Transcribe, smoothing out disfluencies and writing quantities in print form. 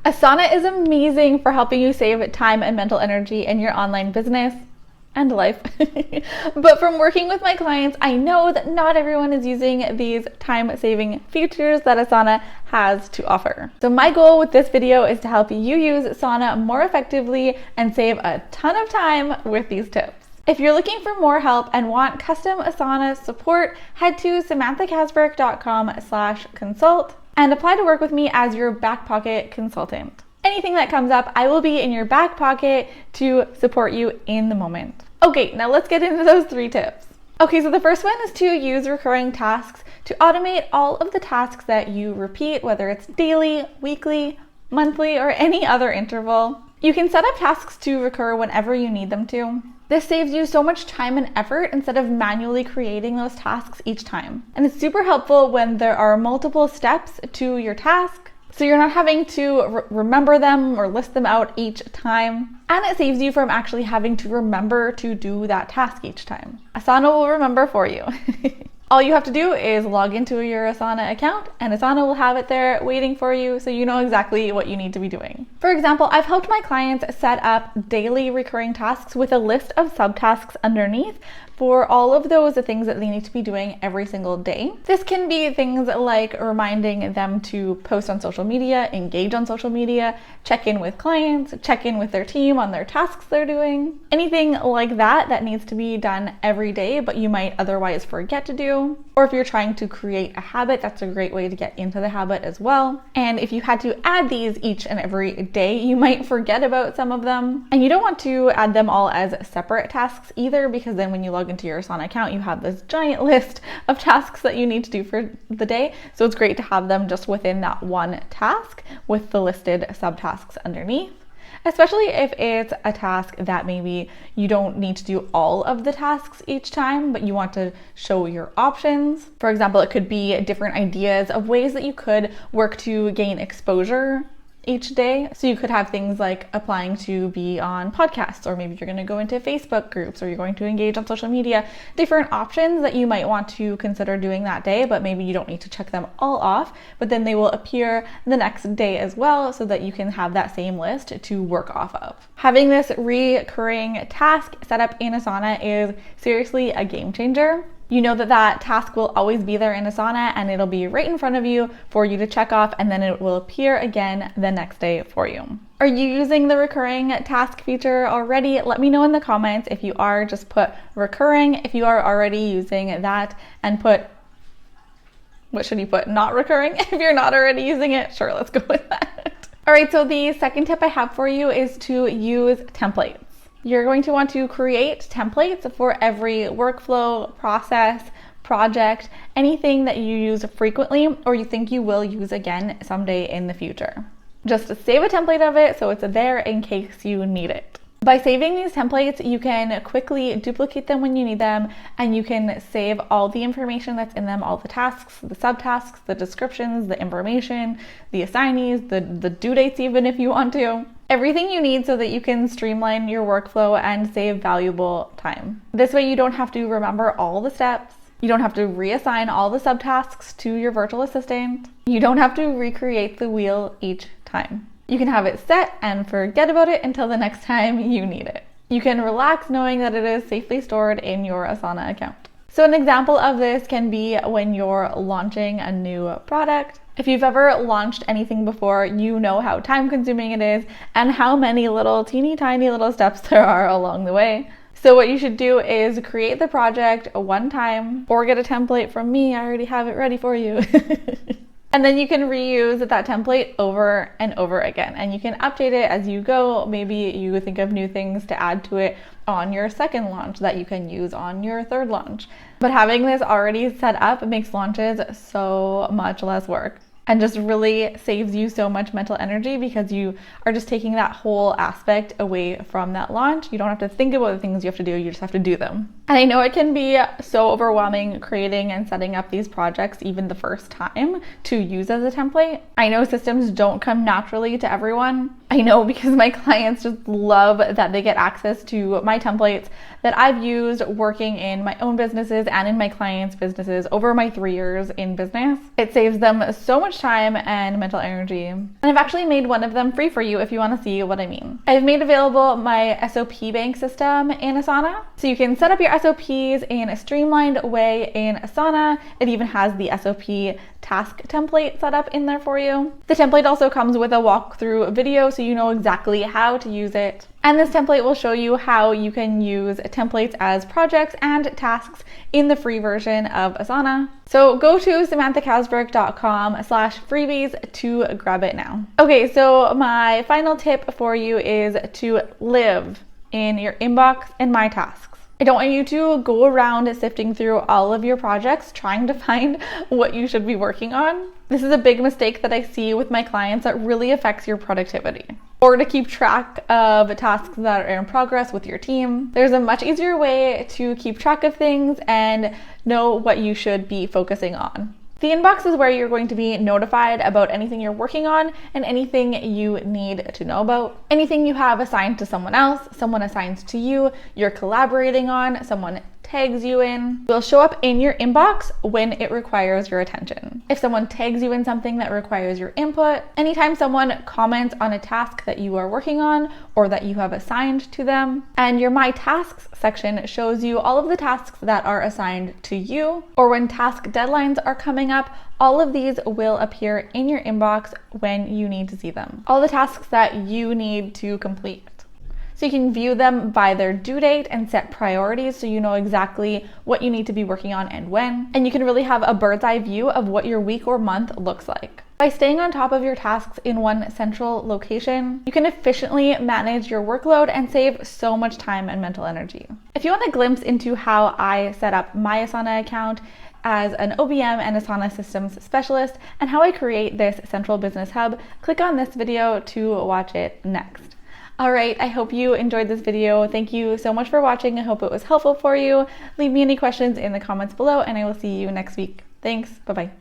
Asana is amazing for helping you save time and mental energy in your online business and life. But from working with my clients, I know that not everyone is using these time-saving features that Asana has to offer. So my goal with this video is to help you use Asana more effectively and save a ton of time with these tips. If you're looking for more help and want custom Asana support, head to samanthacasbrick.com/consult and apply to work with me as your back pocket consultant. Anything that comes up, I will be in your back pocket to support you in the moment. Okay, now let's get into those 3 tips. Okay, so the first one is to use recurring tasks to automate all of the tasks that you repeat, whether it's daily, weekly, monthly, or any other interval. You can set up tasks to recur whenever you need them to. This saves you so much time and effort instead of manually creating those tasks each time. And it's super helpful when there are multiple steps to your task, so you're not having to remember them or list them out each time. And it saves you from actually having to remember to do that task each time. Asana will remember for you. All you have to do is log into your Asana account and Asana will have it there waiting for you, so you know exactly what you need to be doing. For example, I've helped my clients set up daily recurring tasks with a list of subtasks underneath for all of those things that they need to be doing every single day. This can be things like reminding them to post on social media, engage on social media, check in with clients, check in with their team on their tasks they're doing. Anything like that that needs to be done every day, but you might otherwise forget to do. Or if you're trying to create a habit, that's a great way to get into the habit as well. And if you had to add these each and every day, you might forget about some of them. And you don't want to add them all as separate tasks either, because then when you log into your Asana account, you have this giant list of tasks that you need to do for the day. So it's great to have them just within that one task with the listed subtasks underneath. Especially if it's a task that maybe you don't need to do all of the tasks each time, but you want to show your options. For example, it could be different ideas of ways that you could work to gain exposure each day. So you could have things like applying to be on podcasts, or maybe you're going to go into Facebook groups, or you're going to engage on social media, different options that you might want to consider doing that day, but maybe you don't need to check them all off, but then they will appear the next day as well, so that you can have that same list to work off of. Having this recurring task set up in Asana is seriously a game changer. You know that that task will always be there in Asana and it'll be right in front of you for you to check off, and then it will appear again the next day for you. Are you using the recurring task feature already? Let me know in the comments. If you are, just put recurring. If you are already using that, and put, what should you put? Not recurring. If you're not already using it, sure, let's go with that. All right, so the second tip I have for you is to use templates. You're going to want to create templates for every workflow, process, project, anything that you use frequently or you think you will use again someday in the future. Just save a template of it so it's there in case you need it. By saving these templates, you can quickly duplicate them when you need them, and you can save all the information that's in them, all the tasks, the subtasks, the descriptions, the information, the assignees, the due dates even if you want to. Everything you need so that you can streamline your workflow and save valuable time. This way you don't have to remember all the steps. You don't have to reassign all the subtasks to your virtual assistant. You don't have to recreate the wheel each time. You can have it set and forget about it until the next time you need it. You can relax knowing that it is safely stored in your Asana account. So an example of this can be when you're launching a new product. If you've ever launched anything before, you know how time consuming it is and how many little teeny tiny little steps there are along the way. So what you should do is create the project one time, or get a template from me. I already have it ready for you. And then you can reuse that template over and over again, and you can update it as you go. Maybe you think of new things to add to it on your second launch that you can use on your third launch. But having this already set up makes launches so much less work, and just really saves you so much mental energy, because you are just taking that whole aspect away from that launch. You don't have to think about the things you have to do, you just have to do them. And I know it can be so overwhelming creating and setting up these projects even the first time to use as a template. I know systems don't come naturally to everyone. I know, because my clients just love that they get access to my templates that I've used working in my own businesses and in my clients' businesses over my 3 years in business. It saves them so much time and mental energy. And I've actually made one of them free for you if you want to see what I mean. I've made available my SOP bank system in Asana. So you can set up your SOPs in a streamlined way in Asana. It even has the SOP task template set up in there for you. The template also comes with a walkthrough video so you know exactly how to use it. And this template will show you how you can use templates as projects and tasks in the free version of Asana. So go to samanthacasberg.com/freebies to grab it now. Okay, so my final tip for you is to live in your inbox and my tasks. I don't want you to go around sifting through all of your projects trying to find what you should be working on. This is a big mistake that I see with my clients that really affects your productivity. Or to keep track of tasks that are in progress with your team. There's a much easier way to keep track of things and know what you should be focusing on. The inbox is where you're going to be notified about anything you're working on and anything you need to know about. Anything you have assigned to someone else, someone assigns to you, you're collaborating on, someone tags you in, will show up in your inbox when it requires your attention. If someone tags you in something that requires your input, anytime someone comments on a task that you are working on or that you have assigned to them, and your My Tasks section shows you all of the tasks that are assigned to you, or when task deadlines are coming up, all of these will appear in your inbox when you need to see them. All the tasks that you need to complete. So you can view them by their due date and set priorities so you know exactly what you need to be working on and when. And you can really have a bird's eye view of what your week or month looks like. By staying on top of your tasks in one central location, you can efficiently manage your workload and save so much time and mental energy. If you want a glimpse into how I set up my Asana account as an OBM and Asana systems specialist and how I create this central business hub, click on this video to watch it next. All right, I hope you enjoyed this video. Thank you so much for watching. I hope it was helpful for you. Leave me any questions in the comments below and I will see you next week. Thanks, bye-bye.